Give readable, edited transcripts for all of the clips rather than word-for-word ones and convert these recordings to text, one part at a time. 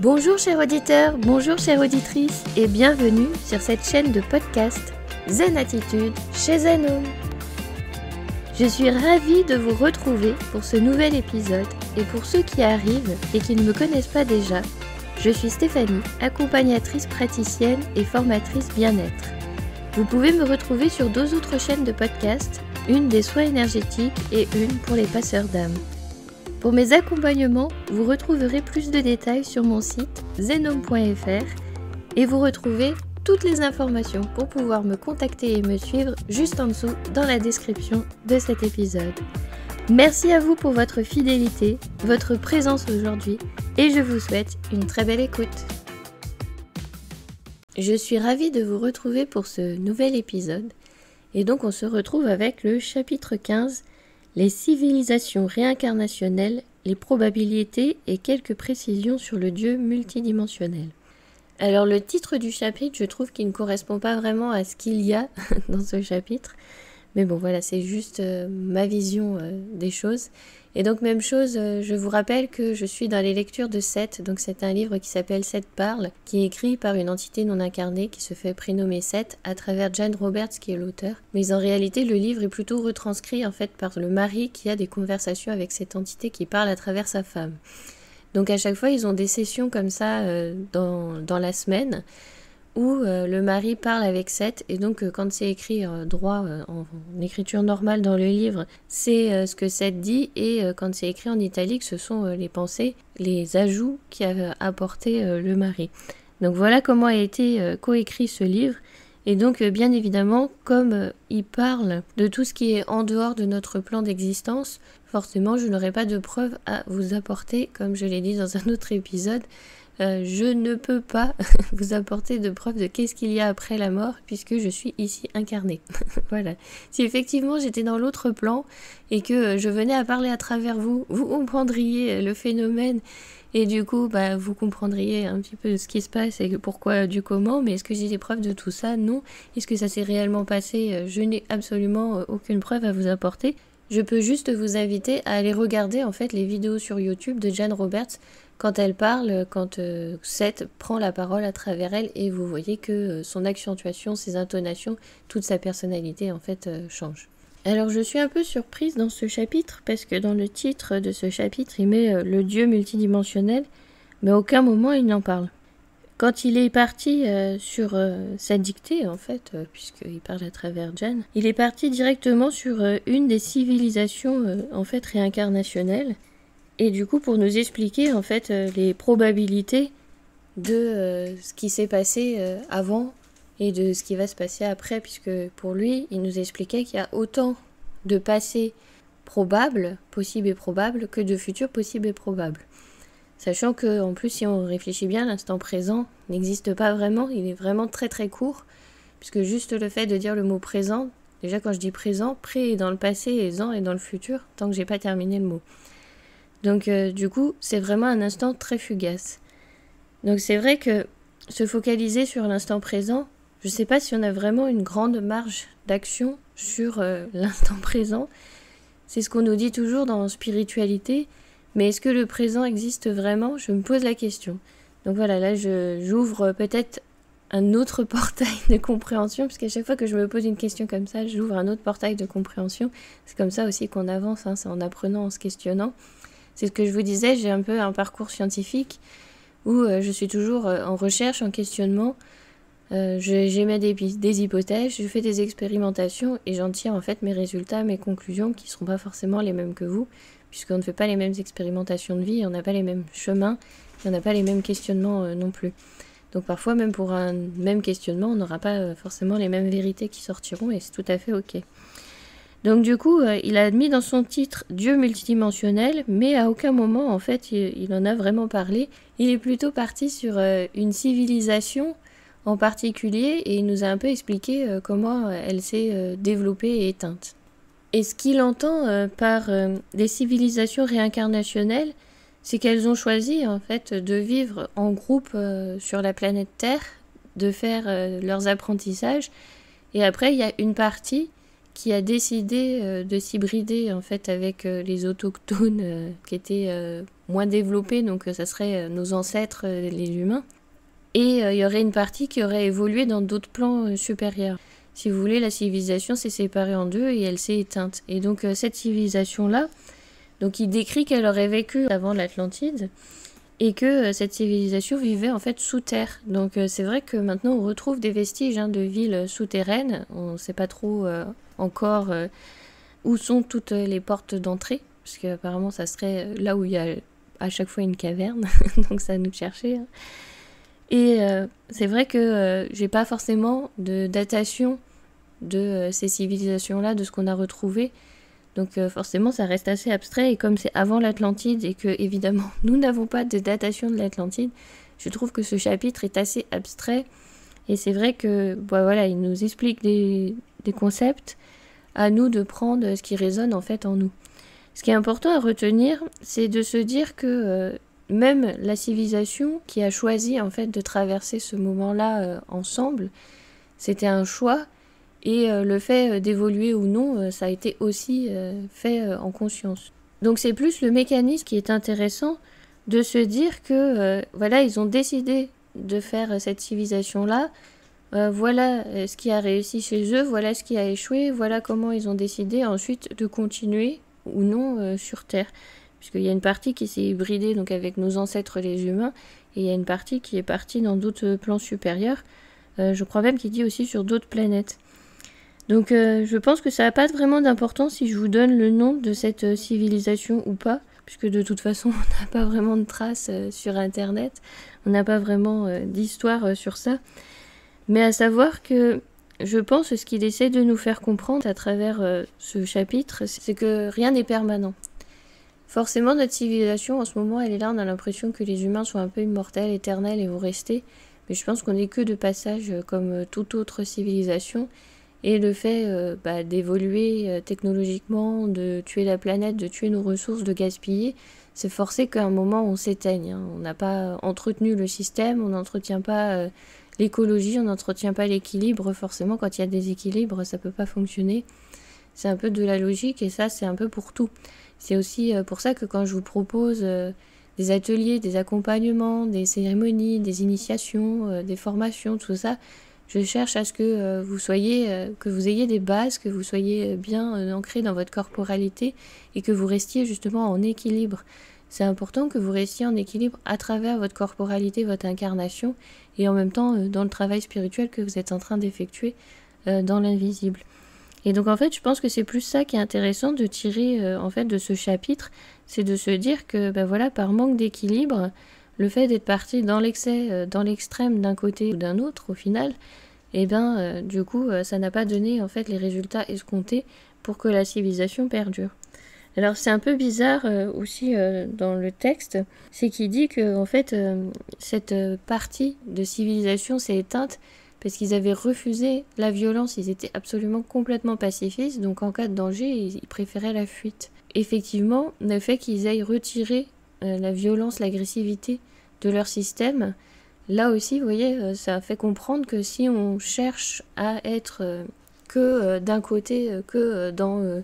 Bonjour chers auditeurs, bonjour chères auditrices et bienvenue sur cette chaîne de podcast Zen Attitude chez Zen Home. Je suis ravie de vous retrouver pour ce nouvel épisode et pour ceux qui arrivent et qui ne me connaissent pas déjà, je suis Stéphanie, accompagnatrice praticienne et formatrice bien-être. Vous pouvez me retrouver sur 2 autres chaînes de podcast, une des soins énergétiques et une pour les passeurs d'âme. Pour mes accompagnements, vous retrouverez plus de détails sur mon site zenhome.fr et vous retrouvez toutes les informations pour pouvoir me contacter et me suivre juste en dessous dans la description de cet épisode. Merci à vous pour votre fidélité, votre présence aujourd'hui et je vous souhaite une très belle écoute. Je suis ravie de vous retrouver pour ce nouvel épisode et donc on se retrouve avec le chapitre 15, les civilisations réincarnationnelles, les probabilités et quelques précisions sur le Dieu multidimensionnel. Alors le titre du chapitre, je trouve qu'il ne correspond pas vraiment à ce qu'il y a dans ce chapitre. Mais bon voilà, c'est juste ma vision des choses. Et donc même chose, je vous rappelle que je suis dans les lectures de Seth. Donc c'est un livre qui s'appelle Seth parle, qui est écrit par une entité non incarnée qui se fait prénommer Seth à travers Jane Roberts qui est l'auteur. Mais en réalité le livre est plutôt retranscrit en fait par le mari qui a des conversations avec cette entité qui parle à travers sa femme. Donc à chaque fois ils ont des sessions comme ça dans la semaine où le mari parle avec Seth et donc quand c'est écrit droit en écriture normale dans le livre, c'est ce que Seth dit et quand c'est écrit en italique, ce sont les pensées, les ajouts qu'a apporté le mari. Donc voilà comment a été coécrit ce livre et donc bien évidemment comme il parle de tout ce qui est en dehors de notre plan d'existence, forcément je n'aurai pas de preuves à vous apporter comme je l'ai dit dans un autre épisode. Je ne peux pas vous apporter de preuves de qu'est-ce qu'il y a après la mort puisque je suis ici incarnée. Voilà. Si effectivement j'étais dans l'autre plan et que je venais à parler à travers vous, vous comprendriez le phénomène et du coup vous comprendriez un petit peu ce qui se passe et pourquoi du comment, mais est-ce que j'ai des preuves de tout ça? Non. Est-ce que ça s'est réellement passé? Je n'ai absolument aucune preuve à vous apporter. Je peux juste vous inviter à aller regarder en fait les vidéos sur YouTube de Jane Roberts quand elle parle, quand Seth prend la parole à travers elle et vous voyez que son accentuation, ses intonations, toute sa personnalité en fait change. Alors je suis un peu surprise dans ce chapitre parce que dans le titre de ce chapitre il met le Dieu multidimensionnel mais à aucun moment il n'en parle. Quand il est parti sur sa dictée, en fait, puisqu'il parle à travers Jane, il est parti directement sur une des civilisations en fait réincarnationnelles. Et du coup, pour nous expliquer en fait les probabilités de ce qui s'est passé avant et de ce qui va se passer après, puisque pour lui, il nous expliquait qu'il y a autant de passés probables, possibles et probables, que de futurs possibles et probables. Sachant que, en plus, si on réfléchit bien, l'instant présent n'existe pas vraiment, il est vraiment très très court, puisque juste le fait de dire le mot présent, déjà quand je dis présent, pré est dans le passé et zan est dans le futur, tant que j'ai pas terminé le mot. Donc du coup, c'est vraiment un instant très fugace. Donc c'est vrai que se focaliser sur l'instant présent, je sais pas si on a vraiment une grande marge d'action sur l'instant présent. C'est ce qu'on nous dit toujours dans spiritualité. Mais est-ce que le présent existe vraiment? Je me pose la question. Donc voilà, là j'ouvre peut-être un autre portail de compréhension, parce qu'à chaque fois que je me pose une question comme ça, j'ouvre un autre portail de compréhension. C'est comme ça aussi qu'on avance, c'est en apprenant, en se questionnant. C'est ce que je vous disais, j'ai un peu un parcours scientifique où je suis toujours en recherche, en questionnement. J'émets des hypothèses, je fais des expérimentations et j'en tire en fait mes résultats, mes conclusions qui ne seront pas forcément les mêmes que vous, puisqu'on ne fait pas les mêmes expérimentations de vie, on n'a pas les mêmes chemins, on n'a pas les mêmes questionnements non plus. Donc parfois même pour un même questionnement, on n'aura pas forcément les mêmes vérités qui sortiront et c'est tout à fait ok. Donc du coup, il a mis dans son titre Dieu multidimensionnel, mais à aucun moment en fait il en a vraiment parlé. Il est plutôt parti sur une civilisation en particulier et il nous a un peu expliqué comment elle s'est développée et éteinte. Et ce qu'il entend par des civilisations réincarnationnelles, c'est qu'elles ont choisi en fait de vivre en groupe sur la planète Terre, de faire leurs apprentissages, et après il y a une partie qui a décidé de s'hybrider en fait avec les autochtones qui étaient moins développée, donc ça serait nos ancêtres, les humains. Et il y aurait une partie qui aurait évolué dans d'autres plans supérieurs. Si vous voulez, la civilisation s'est séparée en deux et elle s'est éteinte. Et donc cette civilisation-là, donc il décrit qu'elle aurait vécu avant l'Atlantide et que cette civilisation vivait en fait sous terre. Donc c'est vrai que maintenant on retrouve des vestiges de villes souterraines. On ne sait pas trop encore où sont toutes les portes d'entrée, parce qu'apparemment ça serait là où il y a à chaque fois une caverne, donc ça nous chercher. Et c'est vrai que j'ai pas forcément de datation de ces civilisations-là, de ce qu'on a retrouvé. Donc forcément ça reste assez abstrait, et comme c'est avant l'Atlantide et que évidemment nous n'avons pas de datation de l'Atlantide, je trouve que ce chapitre est assez abstrait. Et c'est vrai que voilà, il nous explique des concepts, à nous de prendre ce qui résonne en fait en nous. Ce qui est important à retenir, c'est de se dire que même la civilisation qui a choisi en fait de traverser ce moment-là ensemble, c'était un choix, et le fait d'évoluer ou non, ça a été aussi fait en conscience. Donc c'est plus le mécanisme qui est intéressant, de se dire que voilà, ils ont décidé de faire cette civilisation-là, voilà ce qui a réussi chez eux, voilà ce qui a échoué, voilà comment ils ont décidé ensuite de continuer ou non sur Terre. Puisqu'il y a une partie qui s'est hybridée donc avec nos ancêtres les humains, et il y a une partie qui est partie dans d'autres plans supérieurs, je crois même qu'il dit aussi sur d'autres planètes. Donc je pense que ça n'a pas vraiment d'importance si je vous donne le nom de cette civilisation ou pas, puisque de toute façon on n'a pas vraiment de traces sur internet, on n'a pas vraiment d'histoire sur ça. Mais à savoir que je pense que ce qu'il essaie de nous faire comprendre à travers ce chapitre, c'est que rien n'est permanent. Forcément, notre civilisation, en ce moment, elle est là, on a l'impression que les humains sont un peu immortels, éternels et vont rester. Mais je pense qu'on n'est que de passage comme toute autre civilisation. Et le fait d'évoluer technologiquement, de tuer la planète, de tuer nos ressources, de gaspiller, c'est forcé qu'à un moment, on s'éteigne. On n'a pas entretenu le système, on n'entretient pas l'écologie, on n'entretient pas l'équilibre. Forcément, quand il y a des équilibres, ça ne peut pas fonctionner. C'est un peu de la logique, et ça, c'est un peu pour tout. C'est aussi pour ça que quand je vous propose des ateliers, des accompagnements, des cérémonies, des initiations, des formations, tout ça, je cherche à ce que que vous ayez des bases, que vous soyez bien ancrés dans votre corporalité et que vous restiez justement en équilibre. C'est important que vous restiez en équilibre à travers votre corporalité, votre incarnation, et en même temps dans le travail spirituel que vous êtes en train d'effectuer dans l'invisible. Et donc en fait, je pense que c'est plus ça qui est intéressant de tirer en fait de ce chapitre, c'est de se dire que voilà, par manque d'équilibre, le fait d'être parti dans l'excès, dans l'extrême d'un côté ou d'un autre, au final, du coup, ça n'a pas donné en fait les résultats escomptés pour que la civilisation perdure. Alors c'est un peu bizarre aussi dans le texte, c'est qu'il dit que en fait cette partie de civilisation s'est éteinte parce qu'ils avaient refusé la violence, ils étaient absolument complètement pacifistes, donc en cas de danger, ils préféraient la fuite. Effectivement, le fait qu'ils aillent retirer la violence, l'agressivité de leur système, là aussi, vous voyez, ça fait comprendre que si on cherche à être que d'un côté, que dans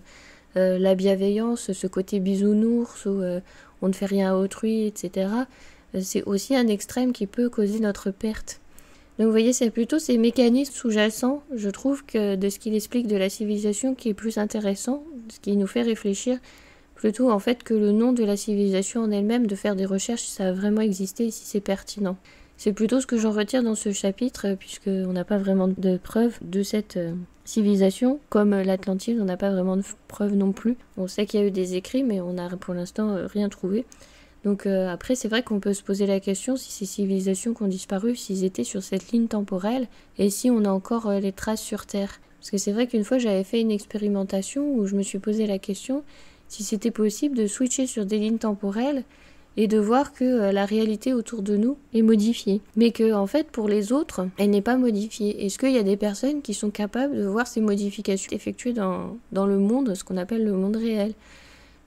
la bienveillance, ce côté bisounours où on ne fait rien à autrui, etc., c'est aussi un extrême qui peut causer notre perte. Donc vous voyez, c'est plutôt ces mécanismes sous-jacents, je trouve, que de ce qu'il explique de la civilisation qui est plus intéressant, ce qui nous fait réfléchir, plutôt en fait que le nom de la civilisation en elle-même, de faire des recherches si ça a vraiment existé et si c'est pertinent. C'est plutôt ce que j'en retire dans ce chapitre, puisqu'on n'a pas vraiment de preuves de cette civilisation. Comme l'Atlantide, on n'a pas vraiment de preuves non plus. On sait qu'il y a eu des écrits, mais on n'a pour l'instant rien trouvé. Donc après, c'est vrai qu'on peut se poser la question si ces civilisations qui ont disparu, s'ils étaient sur cette ligne temporelle, et si on a encore les traces sur Terre. Parce que c'est vrai qu'une fois, j'avais fait une expérimentation où je me suis posé la question si c'était possible de switcher sur des lignes temporelles et de voir que la réalité autour de nous est modifiée. Mais que, en fait, pour les autres, elle n'est pas modifiée. Est-ce qu'il y a des personnes qui sont capables de voir ces modifications effectuées dans le monde, ce qu'on appelle le monde réel ?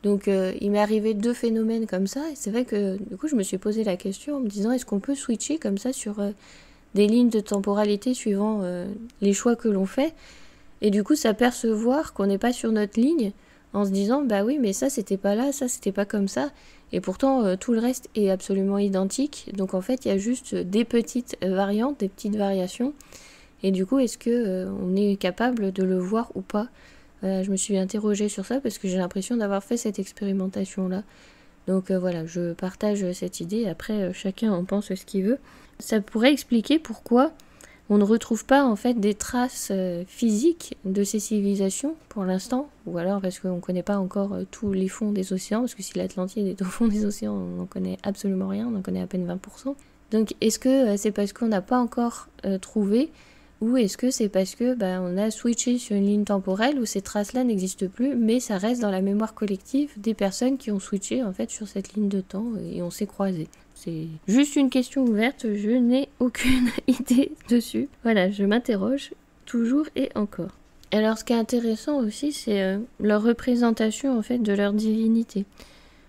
Donc il m'est arrivé 2 phénomènes comme ça, et c'est vrai que du coup je me suis posé la question en me disant est-ce qu'on peut switcher comme ça sur des lignes de temporalité suivant les choix que l'on fait, et du coup s'apercevoir qu'on n'est pas sur notre ligne en se disant bah oui mais ça c'était pas là, ça c'était pas comme ça, et pourtant tout le reste est absolument identique. Donc en fait il y a juste des petites variantes, des petites variations, et du coup est-ce que on est capable de le voir ou pas? Je me suis interrogée sur ça parce que j'ai l'impression d'avoir fait cette expérimentation là. Donc voilà, je partage cette idée, après chacun en pense ce qu'il veut. Ça pourrait expliquer pourquoi on ne retrouve pas en fait des traces physiques de ces civilisations pour l'instant, ou alors parce qu'on ne connaît pas encore tous les fonds des océans, parce que si l'Atlantide est au fond des océans, on n'en connaît absolument rien, on en connaît à peine 20%. Donc est-ce que c'est parce qu'on n'a pas encore trouvé, ou est-ce que c'est parce que on a switché sur une ligne temporelle où ces traces-là n'existent plus, mais ça reste dans la mémoire collective des personnes qui ont switché en fait sur cette ligne de temps et on s'est croisés. C'est juste une question ouverte, je n'ai aucune idée dessus. Voilà, je m'interroge toujours et encore. Alors ce qui est intéressant aussi, c'est leur représentation en fait de leur divinité,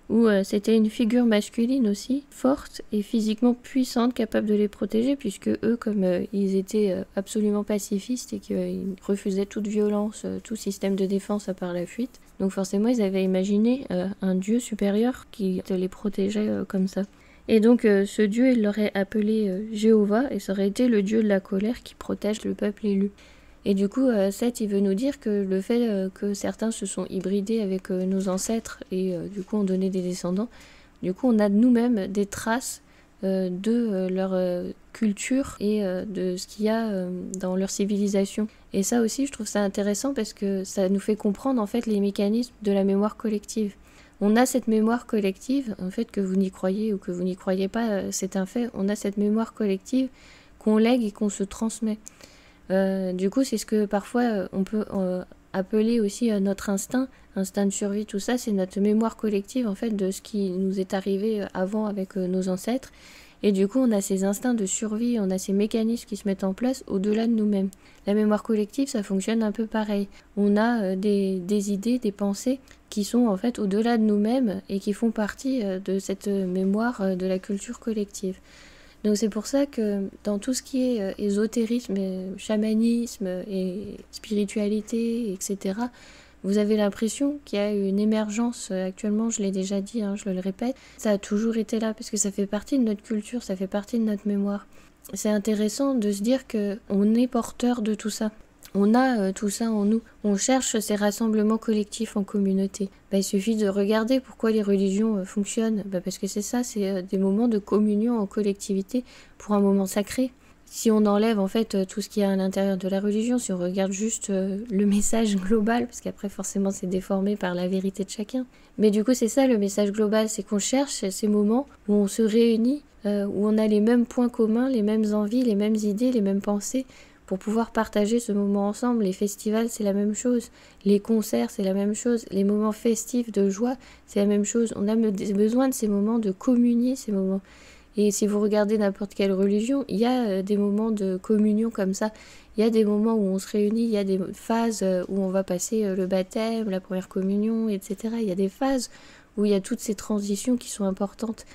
où c'était une figure masculine aussi, forte et physiquement puissante, capable de les protéger, puisque eux, comme ils étaient absolument pacifistes et qu'ils refusaient toute violence, tout système de défense à part la fuite, donc forcément ils avaient imaginé un dieu supérieur qui les protégeait comme ça. Et donc ce dieu, il l'aurait appelé Jéhovah, et ça aurait été le dieu de la colère qui protège le peuple élu. Et du coup, Seth, il veut nous dire que le fait que certains se sont hybridés avec nos ancêtres et du coup ont donné des descendants, du coup on a nous-mêmes des traces de leur culture et de ce qu'il y a dans leur civilisation. Et ça aussi, je trouve ça intéressant parce que ça nous fait comprendre en fait les mécanismes de la mémoire collective. On a cette mémoire collective, en fait, que vous n'y croyez ou que vous n'y croyez pas, c'est un fait. On a cette mémoire collective qu'on lègue et qu'on se transmet. Du coup, c'est ce que parfois on peut appeler aussi notre instinct de survie, tout ça, c'est notre mémoire collective en fait de ce qui nous est arrivé avant avec nos ancêtres. Et du coup, on a ces instincts de survie, on a ces mécanismes qui se mettent en place au-delà de nous-mêmes. La mémoire collective, ça fonctionne un peu pareil. On a des idées, des pensées qui sont en fait au-delà de nous-mêmes et qui font partie de cette mémoire de la culture collective. Donc c'est pour ça que dans tout ce qui est ésotérisme, chamanisme et spiritualité, etc., vous avez l'impression qu'il y a une émergence actuellement, je l'ai déjà dit, je le répète, ça a toujours été là parce que ça fait partie de notre culture, ça fait partie de notre mémoire. C'est intéressant de se dire qu'on est porteur de tout ça. On a tout ça en nous. On cherche ces rassemblements collectifs en communauté. Il suffit de regarder pourquoi les religions fonctionnent. Parce que c'est ça, c'est des moments de communion en collectivité pour un moment sacré. Si on enlève en fait tout ce qu'il y a à l'intérieur de la religion, si on regarde juste le message global, parce qu'après forcément c'est déformé par la vérité de chacun. Mais du coup c'est ça le message global, c'est qu'on cherche ces moments où on se réunit, où on a les mêmes points communs, les mêmes envies, les mêmes idées, les mêmes pensées, pour pouvoir partager ce moment ensemble. Les festivals, c'est la même chose. Les concerts, c'est la même chose. Les moments festifs de joie, c'est la même chose. On a besoin de ces moments, de communier ces moments. Et si vous regardez n'importe quelle religion, il y a des moments de communion comme ça. Il y a des moments où on se réunit, il y a des phases où on va passer le baptême, la première communion, etc. Il y a des phases où il y a toutes ces transitions qui sont importantes.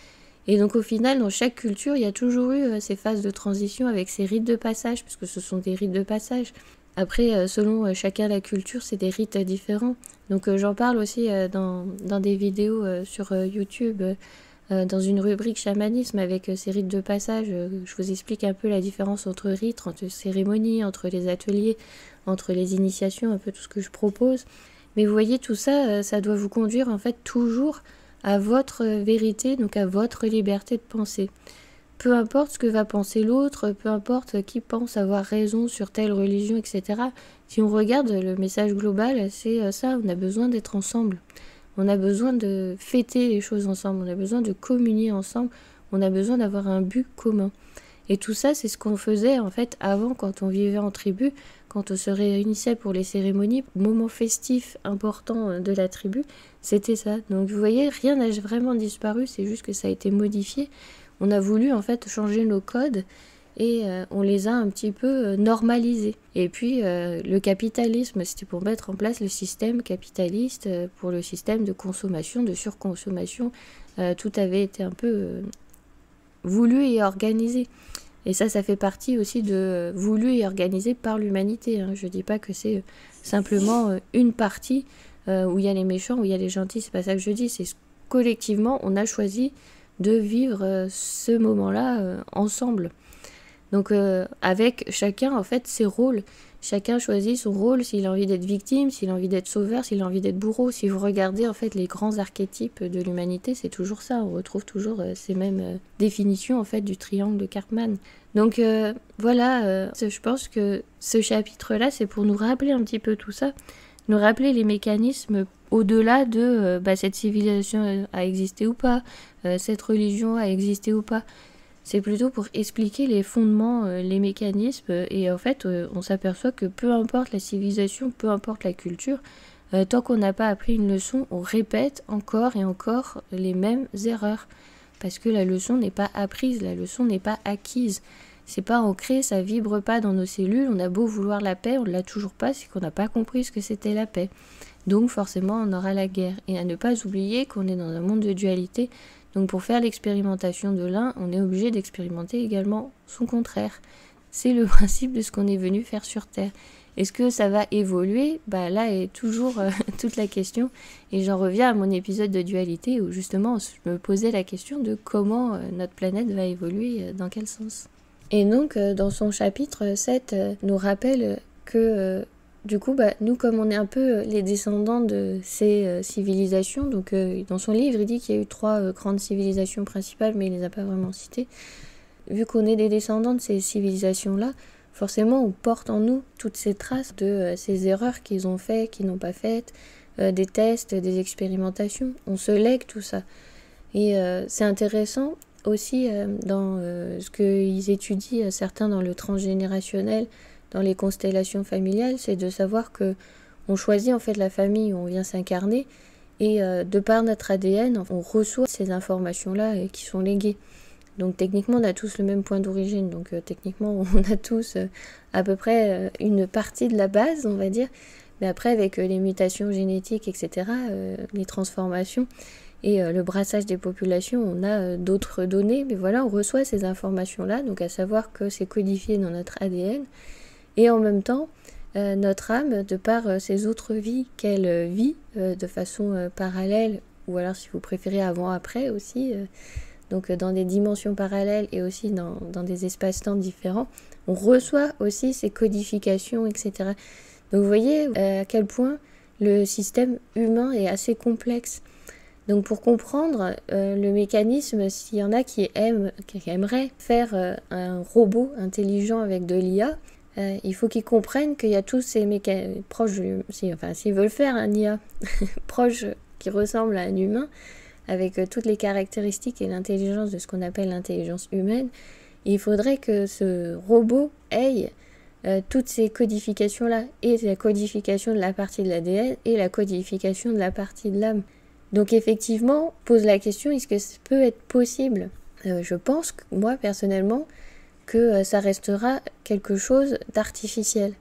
Et donc au final, dans chaque culture, il y a toujours eu ces phases de transition avec ces rites de passage, puisque ce sont des rites de passage. Après, selon chacun la culture, c'est des rites différents. Donc j'en parle aussi dans des vidéos sur YouTube, dans une rubrique chamanisme avec ces rites de passage. Je vous explique un peu la différence entre rites, entre cérémonies, entre les ateliers, entre les initiations, un peu tout ce que je propose. Mais vous voyez, tout ça, ça doit vous conduire en fait toujours à votre vérité, donc à votre liberté de penser. Peu importe ce que va penser l'autre, peu importe qui pense avoir raison sur telle religion, etc. Si on regarde le message global, c'est ça, on a besoin d'être ensemble. On a besoin de fêter les choses ensemble, on a besoin de communier ensemble, on a besoin d'avoir un but commun. Et tout ça, c'est ce qu'on faisait en fait avant, quand on vivait en tribu, quand on se réunissait pour les cérémonies, moments festifs importants de la tribu, c'était ça. Donc vous voyez, rien n'a vraiment disparu, c'est juste que ça a été modifié. On a voulu en fait changer nos codes et on les a un petit peu normalisés. Et puis le capitalisme, c'était pour mettre en place le système capitaliste, pour le système de consommation, de surconsommation. Tout avait été un peu voulu et organisé. Et ça fait partie aussi de voulu et organisé par l'humanité. Je ne dis pas que c'est simplement une partie où il y a les méchants, où il y a les gentils, c'est pas ça que je dis, c'est collectivement, on a choisi de vivre ce moment-là ensemble. Donc avec chacun en fait ses rôles, chacun choisit son rôle, s'il a envie d'être victime, s'il a envie d'être sauveur, s'il a envie d'être bourreau. Si vous regardez en fait les grands archétypes de l'humanité, c'est toujours ça, on retrouve toujours ces mêmes définitions en fait du triangle de Karpman. Donc voilà, je pense que ce chapitre-là, c'est pour nous rappeler un petit peu tout ça, nous rappeler les mécanismes au-delà de cette civilisation a existé ou pas, cette religion a existé ou pas. C'est plutôt pour expliquer les fondements, les mécanismes, et en fait, on s'aperçoit que peu importe la civilisation, peu importe la culture, tant qu'on n'a pas appris une leçon, on répète encore et encore les mêmes erreurs. Parce que la leçon n'est pas apprise, la leçon n'est pas acquise. C'est pas ancré, ça vibre pas dans nos cellules, on a beau vouloir la paix, on ne l'a toujours pas, c'est qu'on n'a pas compris ce que c'était la paix. Donc forcément, on aura la guerre. Et à ne pas oublier qu'on est dans un monde de dualité. Donc pour faire l'expérimentation de l'un, on est obligé d'expérimenter également son contraire. C'est le principe de ce qu'on est venu faire sur Terre. Est-ce que ça va évoluer ? Là est toujours toute la question. Et j'en reviens à mon épisode de dualité où justement je me posais la question de comment notre planète va évoluer, dans quel sens. Et donc dans son chapitre 7, nous rappelle que du coup, nous, comme on est un peu les descendants de ces civilisations, donc dans son livre, il dit qu'il y a eu 3 grandes civilisations principales, mais il ne les a pas vraiment citées. Vu qu'on est des descendants de ces civilisations-là, forcément, on porte en nous toutes ces traces de ces erreurs qu'ils ont faites, qu'ils n'ont pas faites, des tests, des expérimentations. On se lègue tout ça. Et c'est intéressant aussi dans ce qu'ils étudient, certains dans le transgénérationnel, dans les constellations familiales, c'est de savoir que on choisit en fait la famille où on vient s'incarner et de par notre ADN, on reçoit ces informations-là qui sont léguées. Donc techniquement, on a tous le même point d'origine. Donc techniquement, on a tous à peu près une partie de la base, on va dire. Mais après, avec les mutations génétiques, etc., les transformations et le brassage des populations, on a d'autres données. Mais voilà, on reçoit ces informations-là. Donc à savoir que c'est codifié dans notre ADN. Et en même temps, notre âme, de par ces autres vies qu'elle vit de façon parallèle, ou alors si vous préférez avant-après aussi, donc dans des dimensions parallèles et aussi dans des espaces-temps différents, on reçoit aussi ces codifications, etc. Donc vous voyez à quel point le système humain est assez complexe. Donc pour comprendre le mécanisme, s'il y en a qui aimeraient faire un robot intelligent avec de l'IA, il faut qu'ils comprennent qu'il y a tous ces mécanismes proches, s'ils veulent faire un IA proche qui ressemble à un humain, avec toutes les caractéristiques et l'intelligence de ce qu'on appelle l'intelligence humaine, il faudrait que ce robot ait toutes ces codifications-là, et la codification de la partie de l'ADN et la codification de la partie de l'âme. Donc effectivement, pose la question, est-ce que ça peut être possible ? Je pense, moi personnellement, que ça restera quelque chose d'artificiel.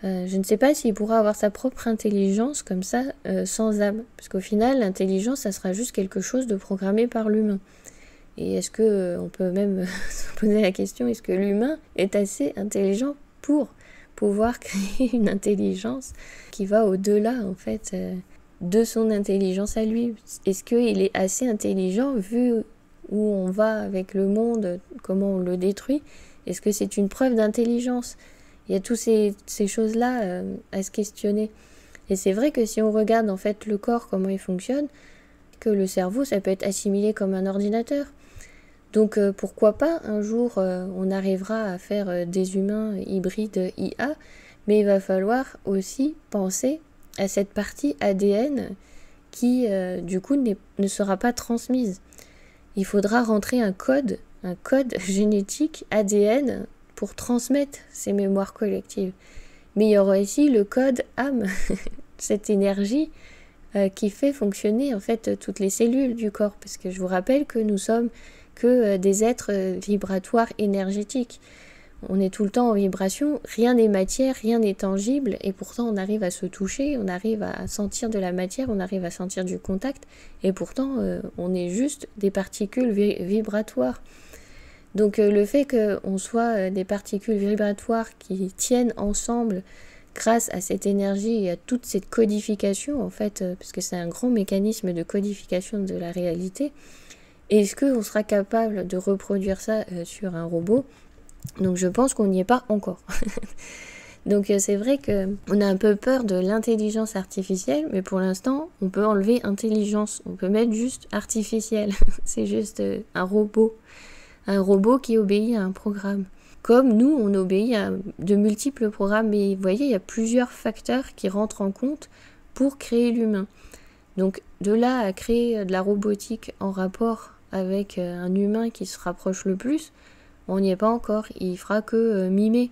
Je ne sais pas s'il pourra avoir sa propre intelligence comme ça, sans âme. Parce qu'au final, l'intelligence, ça sera juste quelque chose de programmé par l'humain. Et est-ce que on peut même se poser la question, est-ce que l'humain est assez intelligent pour pouvoir créer une intelligence qui va au-delà, en fait, de son intelligence à lui ? Est-ce qu'il est assez intelligent vu où on va avec le monde, comment on le détruit? Est-ce que c'est une preuve d'intelligence ? Il y a toutes ces choses-là à se questionner. Et c'est vrai que si on regarde en fait le corps, comment il fonctionne, que le cerveau, ça peut être assimilé comme un ordinateur. Donc pourquoi pas, un jour, on arrivera à faire des humains hybrides IA, mais il va falloir aussi penser à cette partie ADN qui, du coup, ne sera pas transmise. Il faudra rentrer un code génétique ADN pour transmettre ces mémoires collectives. Mais il y aura ici le code âme, cette énergie qui fait fonctionner en fait toutes les cellules du corps, parce que je vous rappelle que nous sommes que des êtres vibratoires énergétiques. On est tout le temps en vibration, rien n'est matière, rien n'est tangible, et pourtant on arrive à se toucher, on arrive à sentir de la matière, on arrive à sentir du contact, et pourtant on est juste des particules vibratoires. Donc le fait qu'on soit des particules vibratoires qui tiennent ensemble grâce à cette énergie et à toute cette codification, en fait, parce que c'est un grand mécanisme de codification de la réalité, est-ce qu'on sera capable de reproduire ça sur un robot? Donc je pense qu'on n'y est pas encore. Donc c'est vrai qu'on a un peu peur de l'intelligence artificielle, mais pour l'instant, on peut enlever intelligence. On peut mettre juste artificiel. C'est juste un robot qui obéit à un programme. Comme nous, on obéit à de multiples programmes. Mais vous voyez, il y a plusieurs facteurs qui rentrent en compte pour créer l'humain. Donc de là à créer de la robotique en rapport avec un humain qui se rapproche le plus, on n'y est pas encore. Il fera que mimer.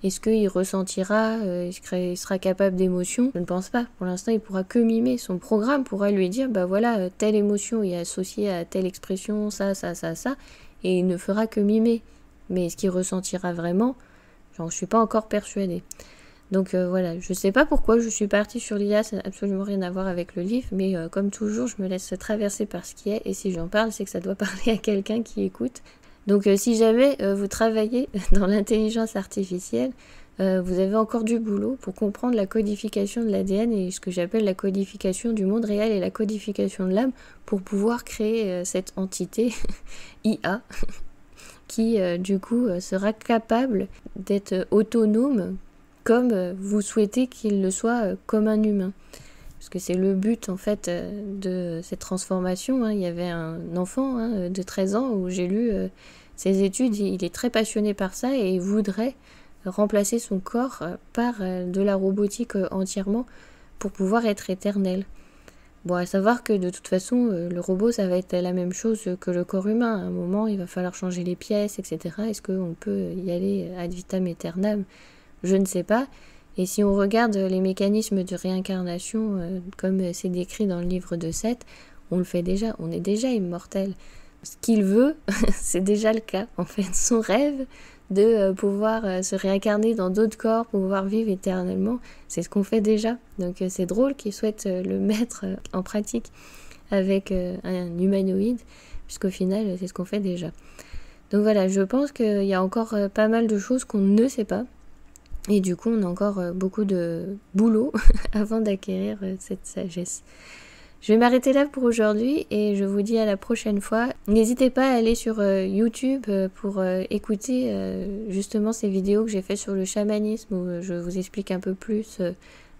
Est-ce qu'il ressentira, il sera capable d'émotion? Je ne pense pas. Pour l'instant, il pourra que mimer. Son programme pourra lui dire, bah voilà, telle émotion est associée à telle expression, ça, et il ne fera que mimer. Mais est-ce qu'il ressentira vraiment? J'en suis pas encore persuadée. Donc voilà, je sais pas pourquoi je suis partie sur l'IA, ça n'a absolument rien à voir avec le livre, mais comme toujours, je me laisse traverser par ce qui est, et si j'en parle, c'est que ça doit parler à quelqu'un qui écoute. Donc si jamais vous travaillez dans l'intelligence artificielle, vous avez encore du boulot pour comprendre la codification de l'ADN et ce que j'appelle la codification du monde réel et la codification de l'âme pour pouvoir créer cette entité IA qui du coup sera capable d'être autonome comme vous souhaitez qu'il le soit comme un humain. Parce que c'est le but en fait de cette transformation. Hein. Il y avait un enfant de 13 ans où j'ai lu ses études, il est très passionné par ça et il voudrait remplacer son corps par de la robotique entièrement pour pouvoir être éternel. Bon, à savoir que de toute façon, le robot, ça va être la même chose que le corps humain. À un moment, il va falloir changer les pièces, etc. Est-ce qu'on peut y aller ad vitam aeternam? Je ne sais pas. Et si on regarde les mécanismes de réincarnation, comme c'est décrit dans le livre de Seth, on le fait déjà, on est déjà immortel. Ce qu'il veut, c'est déjà le cas. En fait, son rêve de pouvoir se réincarner dans d'autres corps, pouvoir vivre éternellement, c'est ce qu'on fait déjà. Donc c'est drôle qu'il souhaite le mettre en pratique avec un humanoïde, puisqu'au final, c'est ce qu'on fait déjà. Donc voilà, je pense qu'il y a encore pas mal de choses qu'on ne sait pas. Et du coup, on a encore beaucoup de boulot avant d'acquérir cette sagesse. Je vais m'arrêter là pour aujourd'hui et je vous dis à la prochaine fois. N'hésitez pas à aller sur YouTube pour écouter justement ces vidéos que j'ai fait sur le chamanisme où je vous explique un peu plus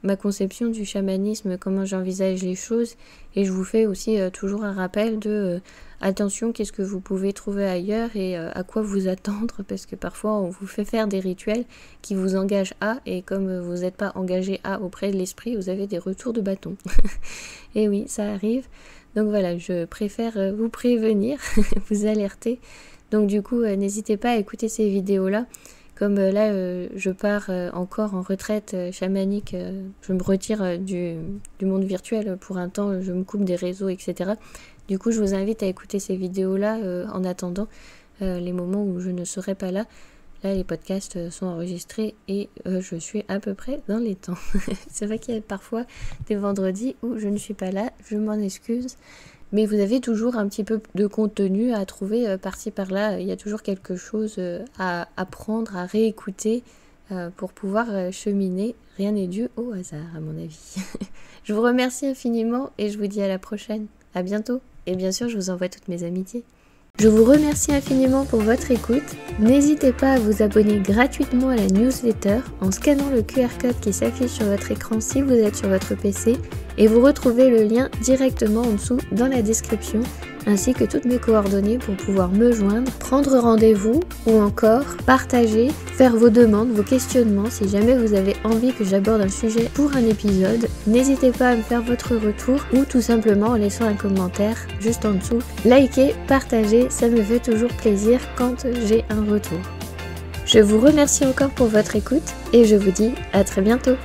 ma conception du chamanisme, comment j'envisage les choses et je vous fais aussi toujours un rappel de attention, qu'est-ce que vous pouvez trouver ailleurs et à quoi vous attendre parce que parfois on vous fait faire des rituels qui vous engagent à et comme vous n'êtes pas engagé à auprès de l'esprit, vous avez des retours de bâton. Et oui, ça arrive. Donc voilà, je préfère vous prévenir, vous alerter. Donc du coup, n'hésitez pas à écouter ces vidéos-là. Comme là, je pars encore en retraite chamanique, je me retire du monde virtuel pour un temps, je me coupe des réseaux, etc. Du coup, je vous invite à écouter ces vidéos-là en attendant les moments où je ne serai pas là. Là, les podcasts sont enregistrés et je suis à peu près dans les temps. C'est vrai qu'il y a parfois des vendredis où je ne suis pas là, je m'en excuse. Mais vous avez toujours un petit peu de contenu à trouver par-ci par-là. Il y a toujours quelque chose à apprendre, à réécouter pour pouvoir cheminer. Rien n'est dû au hasard, à mon avis. Je vous remercie infiniment et je vous dis à la prochaine. À bientôt. Et bien sûr, je vous envoie toutes mes amitiés. Je vous remercie infiniment pour votre écoute. N'hésitez pas à vous abonner gratuitement à la newsletter en scannant le QR code qui s'affiche sur votre écran si vous êtes sur votre PC et vous retrouvez le lien directement en dessous dans la description ainsi que toutes mes coordonnées pour pouvoir me joindre, prendre rendez-vous ou encore partager, faire vos demandes, vos questionnements si jamais vous avez envie que j'aborde un sujet pour un épisode. N'hésitez pas à me faire votre retour ou tout simplement en laissant un commentaire juste en dessous. Likez, partagez, ça me fait toujours plaisir quand j'ai un retour. Je vous remercie encore pour votre écoute et je vous dis à très bientôt.